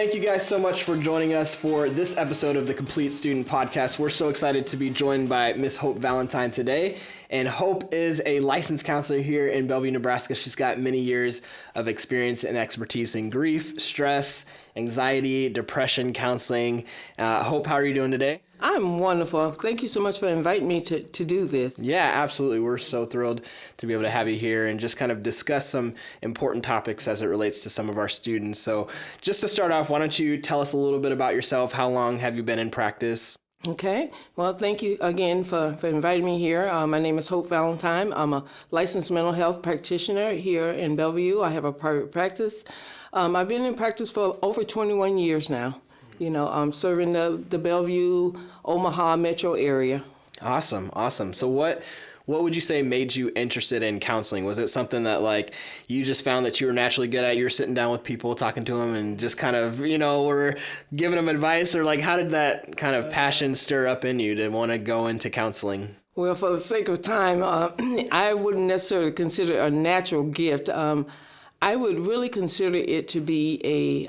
Thank you guys so much for joining us for this episode of the Complete Student Podcast. We're so excited to be joined by Miss Hope Valentine today. And Hope is a licensed counselor here in Bellevue, Nebraska. She's got many years of experience and expertise in grief, stress, anxiety, depression counseling. Hope, how are you doing today? I'm wonderful. Thank you so much for inviting me to do this. Yeah, absolutely. We're so thrilled to be able to have you here and just kind of discuss some important topics as it relates to some of our students. So just to start off, why don't you tell us a little bit about yourself? How long have you been in practice? Okay. Well, thank you again for inviting me here. My name is Hope Valentine. I'm a licensed mental health practitioner here in Bellevue. I have a private practice. I've been in practice for over 21 years now. You know, I'm serving the Bellevue, Omaha metro area. Awesome. So what would you say made you interested in counseling? Was it something that like you just found that you were naturally good at? You were sitting down with people, talking to them, and just kind of, were giving them advice? Or like, how did that kind of passion stir up in you to want to go into counseling? Well, for the sake of time, I wouldn't necessarily consider it a natural gift. I would really consider it to be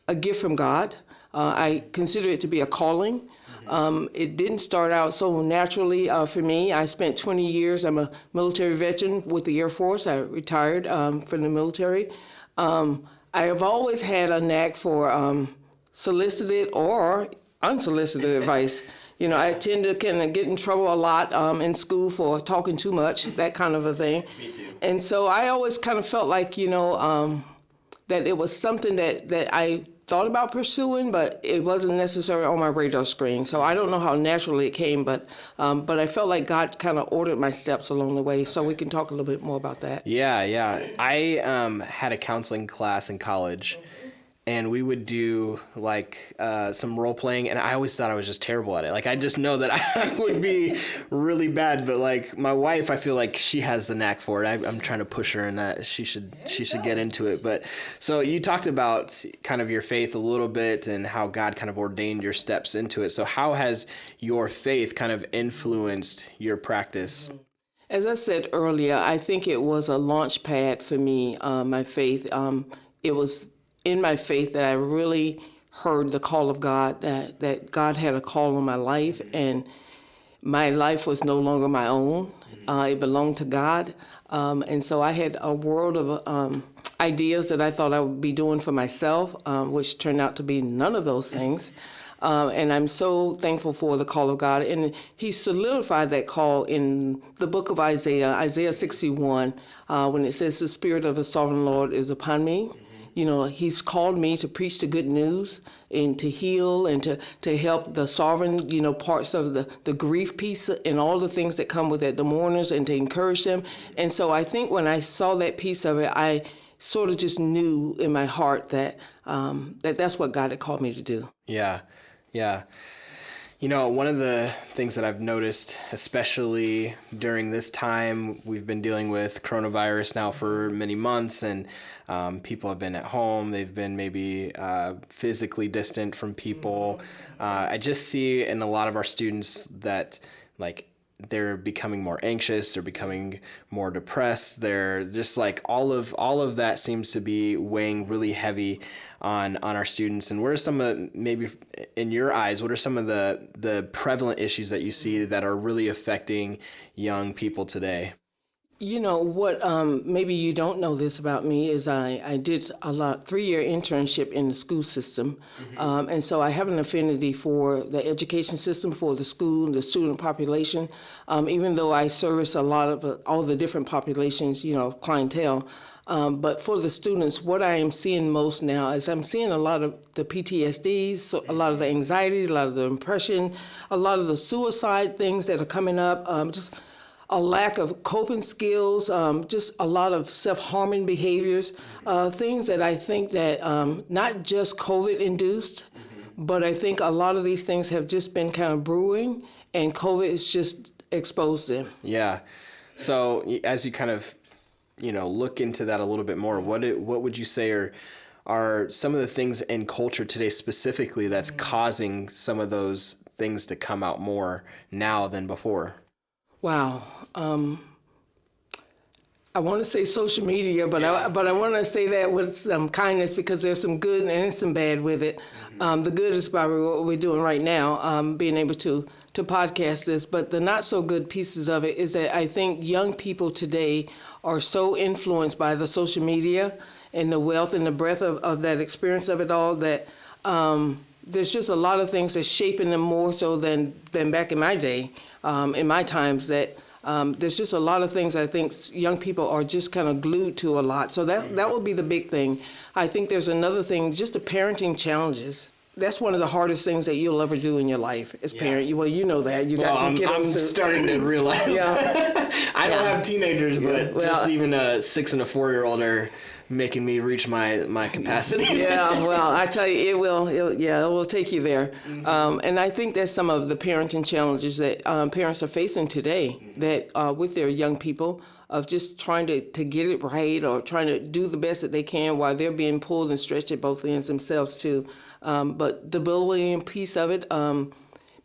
a gift from God. I consider it to be a calling. It didn't start out so naturally for me. I spent 20 years, I'm a military veteran with the Air Force. I retired from the military. I have always had a knack for solicited or unsolicited advice. You know, I tend to kind of get in trouble a lot in school for talking too much, that kind of a thing. Me too. And so I always kind of felt like, that it was something that I thought about pursuing, but it wasn't necessarily on my radar screen. So I don't know how naturally it came, but I felt like God kind of ordered my steps along the way. So we can talk a little bit more about that. Yeah. I had a counseling class in college, and we would do like some role playing, and I always thought I was just terrible at it. Like I just know that I would be really bad, but like my wife, I feel like she has the knack for it. I'm trying to push her in that she should get into it. But so you talked about kind of your faith a little bit and how God kind of ordained your steps into it. So how has your faith kind of influenced your practice? As I said earlier, I think it was a launch pad for me, my faith. It was in my faith that I really heard the call of God, that God had a call on my life, and my life was no longer my own. It belonged to God. And so I had a world of ideas that I thought I would be doing for myself, which turned out to be none of those things. And I'm so thankful for the call of God. And he solidified that call in the book of Isaiah 61, when it says, "The Spirit of the Sovereign Lord is upon me." You know, he's called me to preach the good news and to heal and to help the sovereign, parts of the grief piece and all the things that come with it, the mourners, and to encourage them. And so I think when I saw that piece of it, I sort of just knew in my heart that that's what God had called me to do. Yeah. One of the things that I've noticed, especially during this time, we've been dealing with coronavirus now for many months, and people have been at home. They've been maybe physically distant from people. I just see in a lot of our students that, like, they're becoming more anxious, they're becoming more depressed. They're just like all of that seems to be weighing really heavy on our students. And what are some of, maybe in your eyes, what are some of the prevalent issues that you see that are really affecting young people today? You know what, maybe you don't know this about me, is I did a 3-year internship in the school system. And so I have an affinity for the education system, for the school, the student population, even though I service a lot of all the different populations, clientele. But for the students, what I am seeing most now is I'm seeing a lot of the PTSDs, so a lot of the anxiety, a lot of the depression, a lot of the suicide things that are coming up, just a lack of coping skills, just a lot of self-harming behaviors, things that I think that not just COVID induced, but I think a lot of these things have just been kind of brewing, and COVID has just exposed them. Yeah. So as you kind of, look into that a little bit more, what would you say are some of the things in culture today specifically that's causing some of those things to come out more now than before? Wow. I want to say social media, but Yeah. I want to say that with some kindness because there's some good and some bad with it. The good is probably what we're doing right now, being able to podcast this. But the not so good pieces of it is that I think young people today are so influenced by the social media and the wealth and the breadth of that experience of it all that there's just a lot of things that's shaping them more so than back in my day, in my times, that there's just a lot of things I think young people are just kind of glued to a lot. So that would be the big thing. I think there's another thing, just the parenting challenges. That's one of the hardest things that you'll ever do in your life as parent. Well, you know that. You got some kiddos. I'm starting to realize. Yeah. I don't have teenagers, but Well, just even a 6 and a 4-year-old are making me reach my capacity. Yeah, well, I tell you, it will take you there. And I think that's some of the parenting challenges that parents are facing today, that with their young people, of just trying to get it right or trying to do the best that they can while they're being pulled and stretched at both ends themselves too. But the bullying piece of it,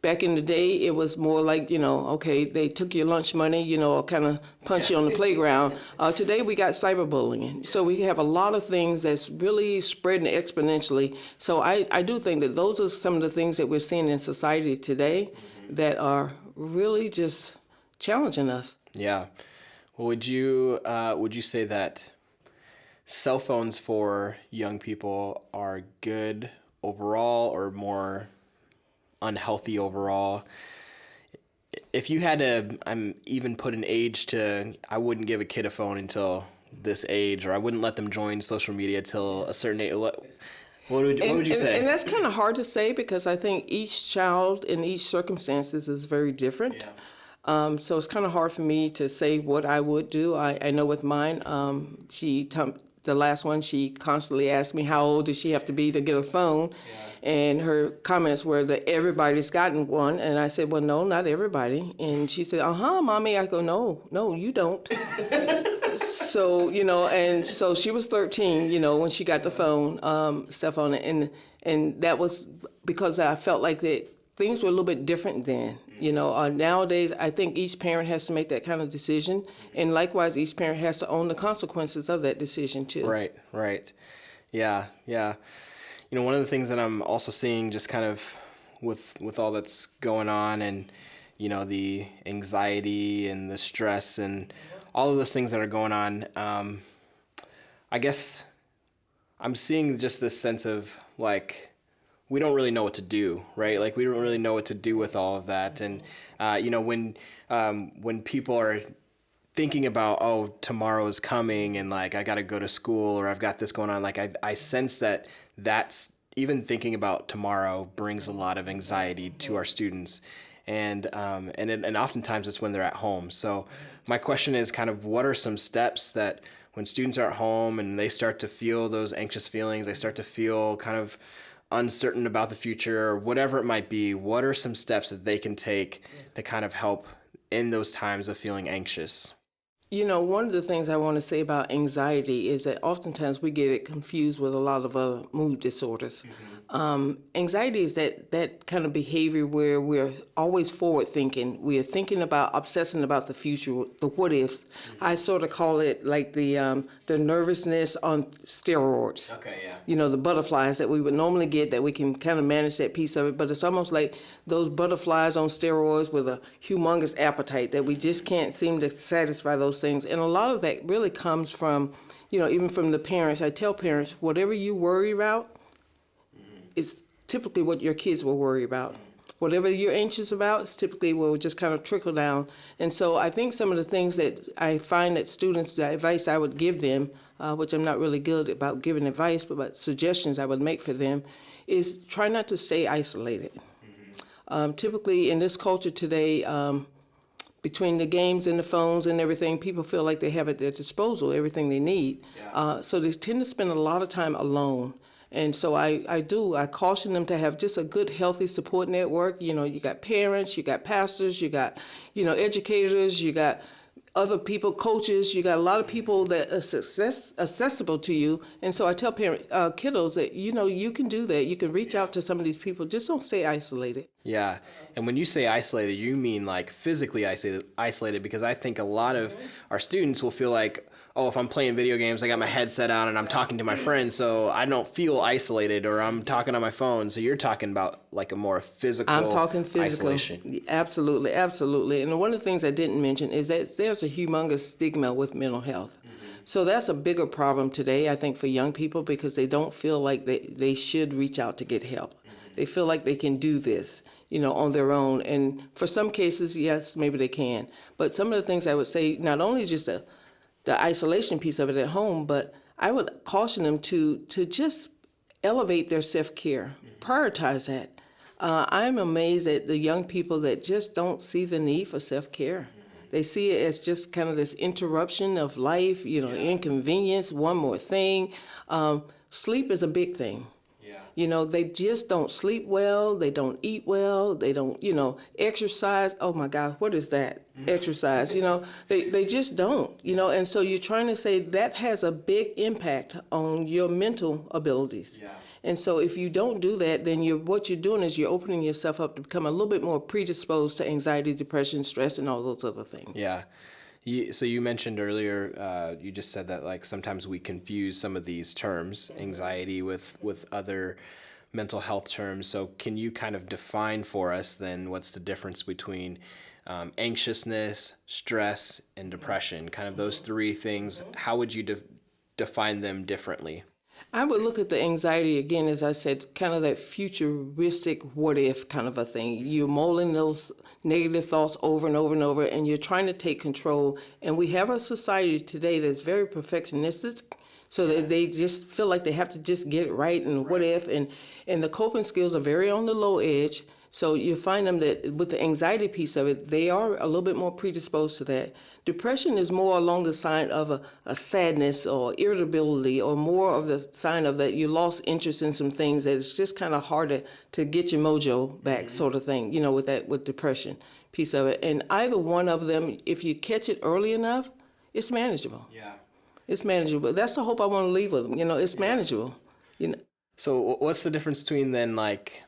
back in the day, it was more like, okay, they took your lunch money, or kind of punch you on the playground. Today we got cyberbullying. So we have a lot of things that's really spreading exponentially. So I do think that those are some of the things that we're seeing in society today that are really just challenging us. Yeah. Well, would you say that cell phones for young people are good overall or more unhealthy overall? If you had to even put an age to, I wouldn't give a kid a phone until this age, or I wouldn't let them join social media till a certain age. What would you say? And that's kind of hard to say because I think each child in each circumstances is very different. Yeah. So it's kind of hard for me to say what I would do. I know with mine, the last one, she constantly asked me how old does she have to be to get a phone. Yeah. And her comments were that everybody's gotten one. And I said, well, no, not everybody. And she said, Mommy. I go, no, you don't. So, and so she was 13, when she got the phone, stuff on it. And that was because I felt like that things were a little bit different then. Nowadays, I think each parent has to make that kind of decision. And likewise, each parent has to own the consequences of that decision, too. Right. Yeah. One of the things that I'm also seeing just kind of with all that's going on and, the anxiety and the stress and all of those things that are going on, I guess I'm seeing just this sense of, like, we don't really know what to do, right? Like, we don't really know what to do with all of that. And, when people are thinking about, oh, tomorrow is coming and, like, I got to go to school or I've got this going on, like, I sense that's even thinking about tomorrow brings a lot of anxiety to our students. And oftentimes it's when they're at home. So my question is kind of, what are some steps that when students are at home and they start to feel those anxious feelings, they start to feel kind of uncertain about the future or whatever it might be, what are some steps that they can take to kind of help in those times of feeling anxious? One of the things I want to say about anxiety is that oftentimes we get it confused with a lot of other mood disorders. Anxiety is that kind of behavior where we're always forward thinking. We're thinking about, obsessing about the future, the what ifs. I sort of call it like the nervousness on steroids. Okay, yeah. The butterflies that we would normally get, that we can kind of manage that piece of it, but it's almost like those butterflies on steroids with a humongous appetite that we just can't seem to satisfy those things. And a lot of that really comes from, even from the parents. I tell parents, whatever you worry about, is typically what your kids will worry about. Whatever you're anxious about is typically will just kind of trickle down. And so I think some of the things that I find that students, the advice I would give them, which I'm not really good about giving advice, but suggestions I would make for them, is try not to stay isolated. Typically in this culture today, between the games and the phones and everything, people feel like they have at their disposal everything they need. Yeah. So they tend to spend a lot of time alone. And so I caution them to have just a good, healthy support network. You got parents, you got pastors, you got, educators, you got other people, coaches, you got a lot of people that are accessible to you. And so I tell kiddos that, you can do that. You can reach out to some of these people. Just don't stay isolated. Yeah. And when you say isolated, you mean like physically isolated, because I think a lot of our students will feel like, oh, if I'm playing video games, I got my headset on and I'm talking to my friends, so I don't feel isolated, or I'm talking on my phone. So you're talking about like a more physical I'm talking physical. isolation. Absolutely, absolutely. And one of the things I didn't mention is that there's a humongous stigma with mental health. So that's a bigger problem today, I think, for young people, because they don't feel like they should reach out to get help. They feel like they can do this, on their own. And for some cases, yes, maybe they can. But some of the things I would say, not only just the isolation piece of it at home, but I would caution them to just elevate their self-care, prioritize that. I'm amazed at the young people that just don't see the need for self-care. They see it as just kind of this interruption of life, inconvenience, one more thing. Sleep is a big thing. They just don't sleep well, they don't eat well, they don't, exercise. Oh my God, what is that? Exercise, they just don't, and so you're trying to say that has a big impact on your mental abilities. And so if you don't do that, then what you're doing is you're opening yourself up to become a little bit more predisposed to anxiety, depression, stress, and all those other things. Yeah. So you mentioned earlier, you just said that like sometimes we confuse some of these terms, anxiety, with other mental health terms. So can you kind of define for us then what's the difference between anxiousness, stress, and depression? Kind of those three things. How would you define them differently? I would look at the anxiety again, as I said, kind of that futuristic what if kind of a thing. You're mulling those negative thoughts over and over and over, and you're trying to take control. And we have a society today that's very perfectionistic, so that they just feel like they have to just get it right and what if. And the coping skills are very on the low edge. So you find them that with the anxiety piece of it, they are a little bit more predisposed to that. Depression is more along the sign of a sadness or irritability, or more of the sign of that you lost interest in some things that it's just kind of hard to get your mojo back, sort of thing, with depression piece of it. And either one of them, if you catch it early enough, it's manageable. Yeah. It's manageable. That's the hope I want to leave with them. It's manageable. So what's the difference between then like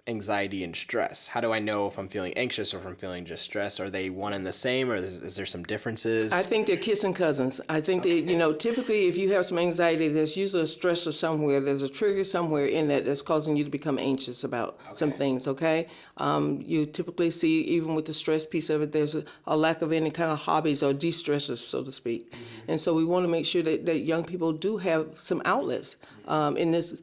anxiety and stress? How do I know if I'm feeling anxious or if I'm feeling just stress? Are they one and the same, or is there some differences? I think they're kissing cousins. I think that, typically if you have some anxiety, there's usually a stressor somewhere. There's a trigger somewhere in that's causing you to become anxious about some things, okay? You typically see, even with the stress piece of it, there's a lack of any kind of hobbies or de-stressors, so to speak. And so we want to make sure that young people do have some outlets in this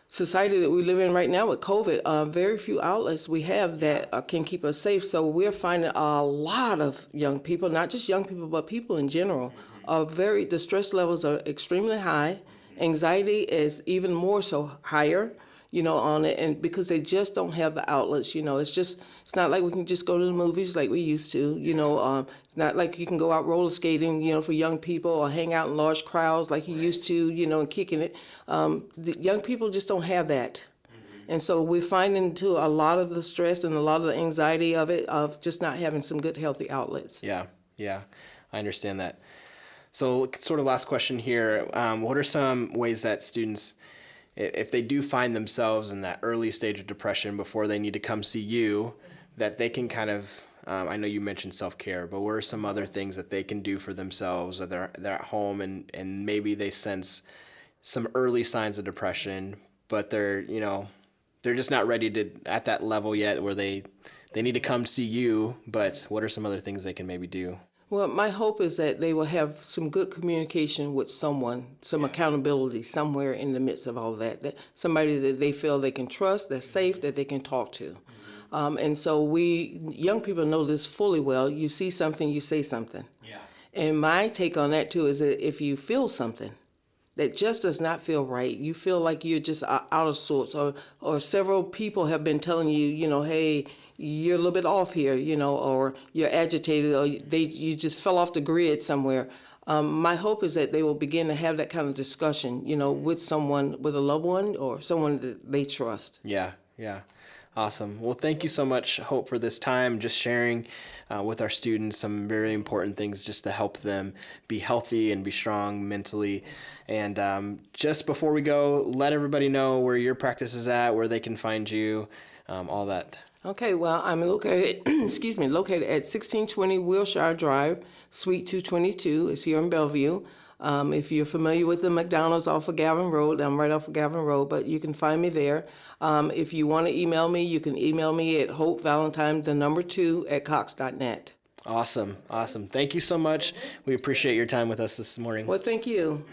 society that we live in right now with COVID. Very few outlets we have that can keep us safe. So we're finding a lot of young people, not just young people, but people in general, the stress levels are extremely high. Anxiety is even more so higher, on it, and because they just don't have the outlets, it's not like we can just go to the movies like we used to, not like you can go out roller skating, for young people, or hang out in large crowds like you used to, and kicking it. The young people just don't have that. And so we're finding too a lot of the stress and a lot of the anxiety of just not having some good healthy outlets. Yeah, I understand that. So sort of last question here, what are some ways that students, if they do find themselves in that early stage of depression before they need to come see you, that they can kind of, I know you mentioned self-care, but what are some other things that they can do for themselves, that they're at home and maybe they sense some early signs of depression, but they're just not ready to, at that level yet where they need to come see you, but what are some other things they can maybe do? Well, my hope is that they will have some good communication with someone, some accountability somewhere in the midst of all that somebody that they feel they can trust, that's safe, that they can talk to. And so young people know this fully well. You see something, you say something. Yeah. And my take on that too is that if you feel something that just does not feel right, you feel like you're just out of sorts, or several people have been telling you, hey, you're a little bit off here, or you're agitated, or you just fell off the grid somewhere. My hope is that they will begin to have that kind of discussion, with someone, with a loved one or someone that they trust. Yeah. Awesome. Well, thank you so much, Hope, for this time, just sharing with our students some very important things just to help them be healthy and be strong mentally. And just before we go, let everybody know where your practice is at, where they can find you, all that. Okay, well, I'm located at 1620 Wilshiere Drive, Suite 222. It's here in Bellevue. If you're familiar with the McDonald's off of Gavin Road, I'm right off of Gavin Road, but you can find me there. If you want to email me, you can email me at hopevalentine2@cox.net. Awesome. Thank you so much. We appreciate your time with us this morning. Well, thank you.